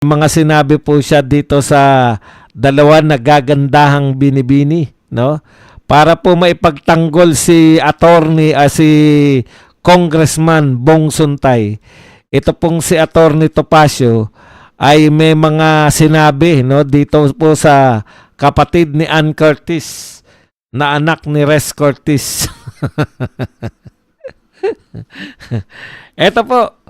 mga sinabi po siya dito sa dalawa na gagandahang binibini, no? Para po maipagtanggol si si Congressman Bong Suntay. Ito pong si Attorney Topacio ay may mga sinabi, no, dito po sa kapatid ni Ann Curtis na anak ni Res Curtis. Ito po,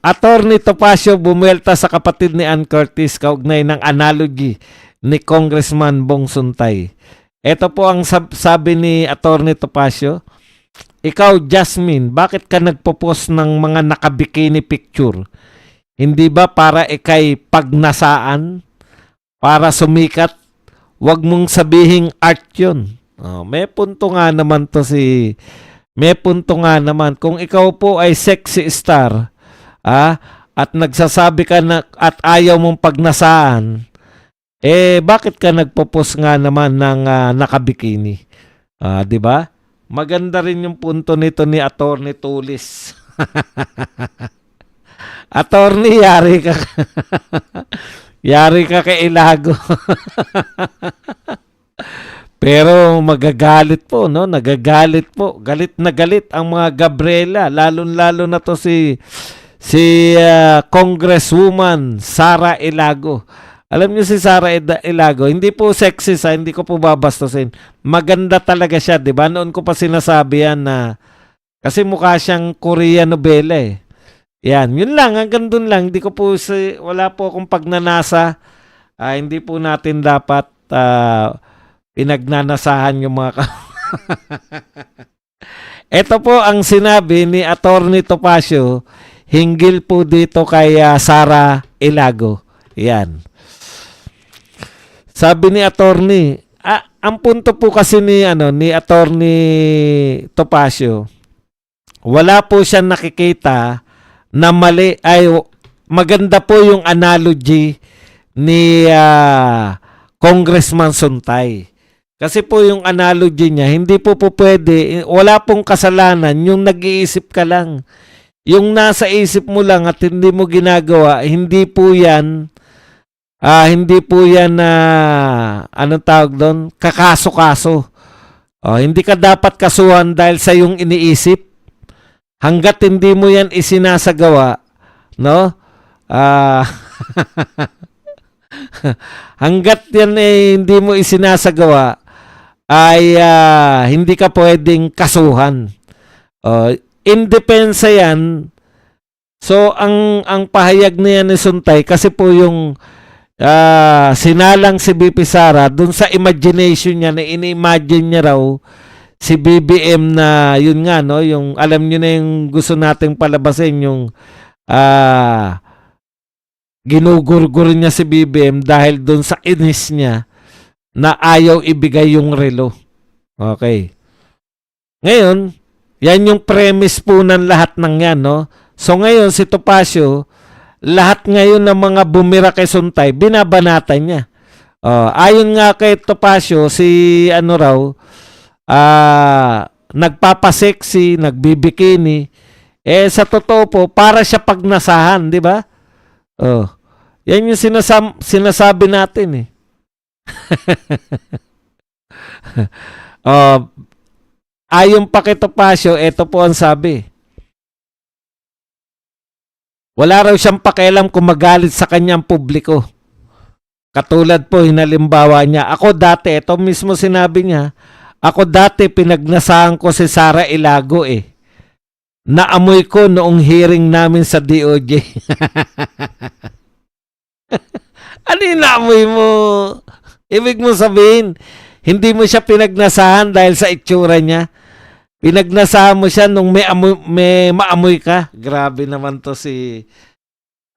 Attorney Topacio bumuelta sa kapatid ni Ann Curtis kaugnay ng analogy ni Congressman Bong Suntay. Ito po ang sabi ni Attorney Topacio, ikaw Jasmine, bakit ka nagpo-post ng mga nakabikini picture? Hindi ba para ikay pagnasaan? Para sumikat? Huwag mong sabihing art yun. May punto nga naman to may punto nga naman. Kung ikaw po ay sexy star, at nagsasabi ka na at ayaw mong pagnasaan, bakit ka nagpo-post nga naman ng nakabikini? 'Di ba? Maganda rin yung punto nito ni Attorney Tulis. Attorney, yari ka. Yari ka kay Ilago. Pero magagalit po, no? Nagagalit po. Galit na galit ang mga Gabriela, lalo-lalo na to si Congresswoman Sara Ilago. Alam niyo si Sara Ilago, hindi po sexy hindi ko po babastusin. Maganda talaga siya, 'di ba? Noon ko pa sinasabi yan na kasi mukha siyang Korean novela eh. Yan, yun lang, hanggang dun lang. Hindi ko po wala po akong pagnanasa. Hindi po natin dapat pinagnanasahan yung mga Ito po ang sinabi ni Attorney Topacio hinggil po dito kay Sara Ilago. Yan. Sabi ni Attorney, ang punto po kasi ni Attorney Topacio, wala po siyang nakikita na mali, ay maganda po yung analogy ni Congressman Suntay. Kasi po yung analogy niya, hindi po pwede, wala pong kasalanan yung nag-iisip ka lang. Yung nasa isip mo lang at hindi mo ginagawa, hindi po yan anong tawag doon? Kakaso-kaso. Hindi ka dapat kasuhan dahil sa yung iniisip. Hanggat hindi mo yan isinasagawa, no? Hanggat yan hindi mo isinasagawa, ay hindi ka pwedeng kasuhan. Indepensa yan. So, ang pahayag na yan ni Suntay, kasi po yung sinalang si BP Sara dun sa imagination niya, na ini-imagine niya raw si BBM na yun nga, no, yung alam niyo na yung gusto nating palabasin, yung ginugurgur niya si BBM dahil dun sa inis niya na ayaw ibigay yung relo. Okay. Ngayon, yan yung premise po ng lahat ng yan, no? So ngayon si Topacio, lahat ngayon ng mga bumira kay Suntay, binabanatan niya. Ayon nga kay Topacio, si nagpapasexy, nagbibikini. Sa totoo po, para siya pagnasahan, di ba? Yan yung sinasabi natin eh. Ayon pa kay Topacio, ito po ang sabi. Wala raw siyang pakialam kung magalit sa kanyang publiko. Katulad po, hinalimbawa niya, ako dati, ito mismo sinabi niya, ako dati pinagnasahan ko si Sara Ilago eh. Naamoy ko noong hearing namin sa DOJ. Ano yung naamoy mo? Ibig mo sabihin, hindi mo siya pinagnasahan dahil sa itsura niya. Pinagnasahan mo siya nung may maamoy ka. Grabe naman to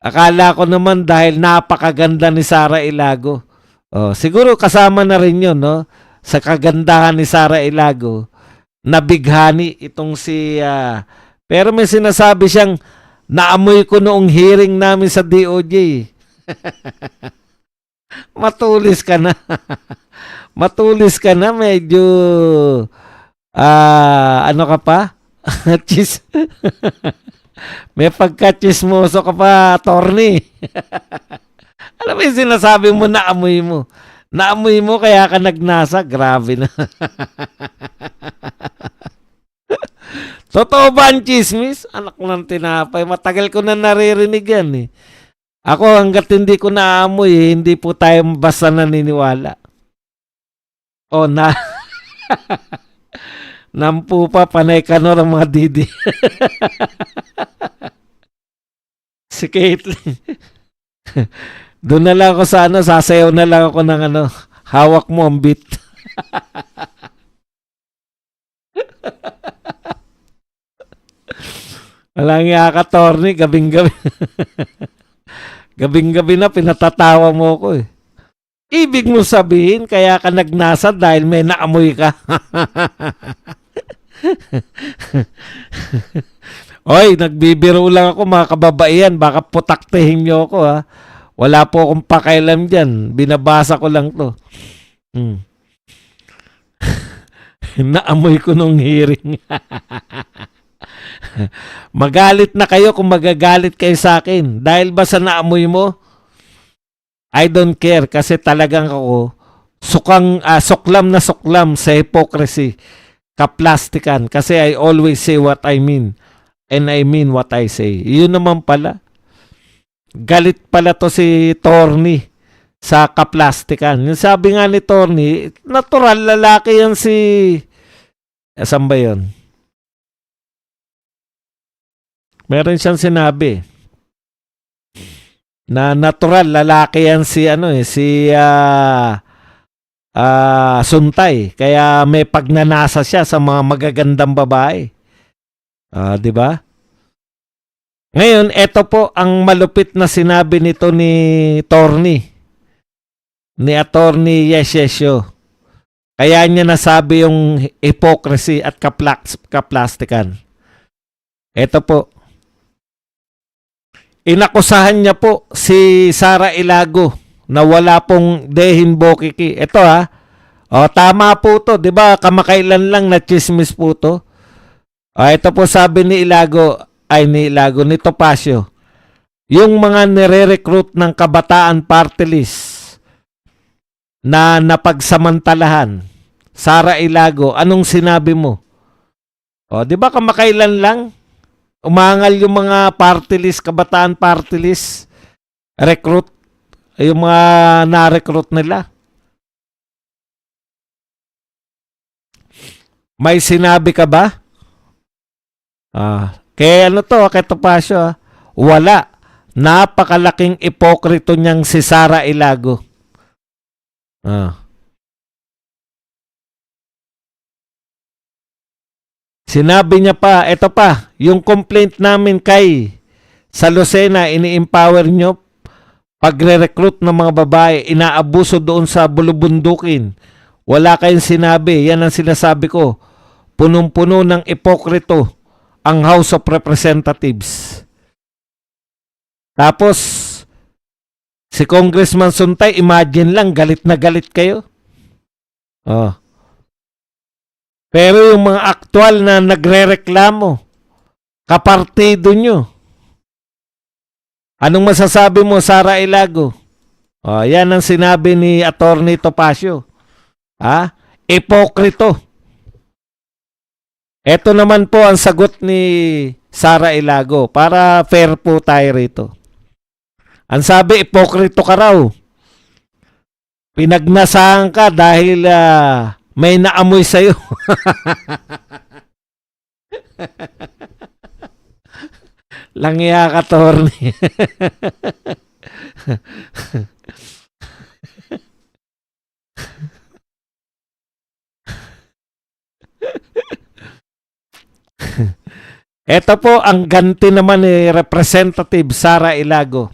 Akala ko naman dahil napakaganda ni Sara Ilago. Siguro kasama na rin yun, no? Sa kagandahan ni Sara Ilago, nabighani itong pero may sinasabi siyang naamoy ko noong hearing namin sa DOJ. Matulis ka na. Matulis ka na, medyo ano ka pa? May pagka-chismoso ka pa, attorney. Ano ba yung sinasabi mo na amoy mo? Naamoy mo kaya ka nagnasa? Grabe na. Totoo ba ang chismis? Anak ng tinapay. Matagal ko na naririnig yan eh. Ako hanggat hindi ko naamoy eh, hindi po tayo basta naniniwala. O na... Nampu pa, panay ka no ng mga didi. Si Caitlyn. Doon na lang ako sa ano, sasayaw na lang ako ng ano, hawak mo ang beat. Walang nga ka, Torny, gabing-gabi. Gabing-gabi na pinatatawa mo ko eh. Ibig mo sabihin, kaya ka nagnasa dahil may naamoy ka. Oy, nagbibiro lang ako mga kababaihan. Baka putaktihin nyo ako ha. Wala po akong pakailam dyan. Binabasa ko lang to. Naamoy ko nung hearing. Magalit na kayo kung magagalit kayo sa akin. Dahil ba sa naamoy mo? I don't care kasi talagang ako suklam na suklam sa hypocrisy, kaplastikan, kasi I always say what I mean and I mean what I say. Yun naman pala. Galit pala to si Torny sa kaplastikan. Yung sabi nga ni Torny, natural lalaki yan si... Asan ba yun? Meron siyang sinabi na natural lalaki yan si ano eh, si Suntay. Kaya may pagnanasa siya sa mga magagandang babae. 'Di ba? Ngayon, ito po ang malupit na sinabi nito ni Torny. Ni Attorney Yesesio. Kaya niya nasabi yung hypocrisy at kaplastikan. Ito po. Inakusahan niya po si Sara Ilago na wala pong Dehin Bokiki. Ito ha. O, tama po to. Diba kamakailan lang na chismis po to. O, ito po sabi ni Topacio. Yung mga nire-recruit ng Kabataan Party List na napagsamantalahan. Sara Ilago, anong sinabi mo? O, diba kamakailan lang? Umangal yung mga party list, Kabataan Party List, recruit, yung mga na-recruit nila. May sinabi ka ba? Kaya ano to, kay Topacio, wala. Napakalaking ipokrito niyang si Sara Ilago. Sinabi niya pa, eto pa, yung complaint namin kay sa Lucena, ini-empower nyo, pagre-recruit ng mga babae, inaabuso doon sa bulubundukin. Wala kayong sinabi, yan ang sinasabi ko. Punong-puno ng ipokrito ang House of Representatives. Tapos, si Congressman Suntay, imagine lang, galit na galit kayo. Pero yung mga aktual na nagre-reklamo, kapartido nyo. Anong masasabi mo, Sara Ilago? Yan ang sinabi ni Attorney Topacio. Ipokrito. Ito naman po ang sagot ni Sara Ilago para fair po tayo rito. Ang sabi, ipokrito ka raw. Pinagnasahan ka dahil may naamoy sa'yo. Langya ka, Torny. Ito po ang ganti naman ni Representative Sara Ilago.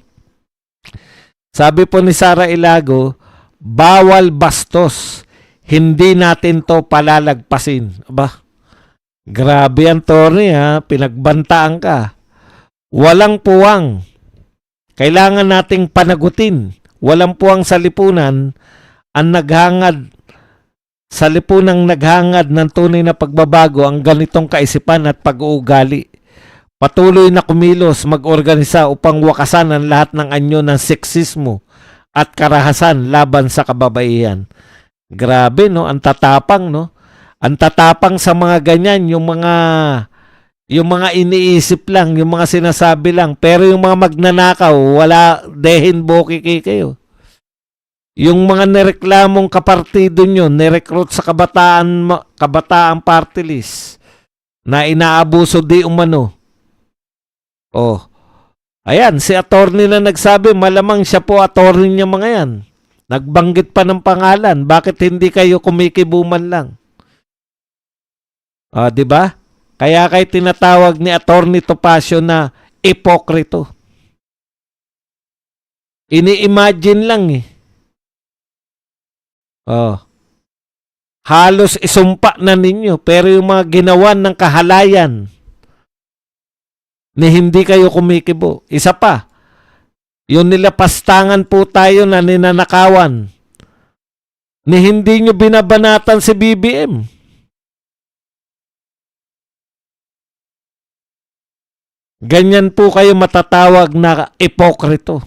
Sabi po ni Sara Ilago, bawal bastos. Hindi natin to palalagpasin. Aba, grabe yan, Torny ha. Pinagbantaan ka. Walang puwang. Kailangan nating panagutin. Walang puwang sa lipunan ang naghangad. Sa lipunang naghangad ng tunay na pagbabago ang ganitong kaisipan at pag-uugali. Patuloy na kumilos, mag-organisa upang wakasan ang lahat ng anyo ng seksismo at karahasan laban sa kababaihan. Grabe, no? Ang tatapang, no? Ang tatapang sa mga ganyan, yung mga iniisip lang, yung mga sinasabi lang. Pero yung mga magnanakaw, wala dehin boki kayo. Yung mga nireklamong kapartido nyo, nirecruit sa kabataan party list na inaabuso di umano. Oh, ayan, si attorney na nagsabi, malamang siya po attorney niya mga yan. Nagbanggit pa ng pangalan, bakit hindi kayo kumikibuman lang? Di ba? Kaya kay tinatawag ni Attorney Topacio na ipokrito. Ini-imagine lang eh. Halos isumpa na ninyo, pero yung mga ginawan ng kahalayan ni hindi kayo kumikibo. Isa pa, yung nilapastangan po tayo na ninanakawan ni hindi nyo binabanatan si BBM. Ganyan po kayo matatawag na ipokrito.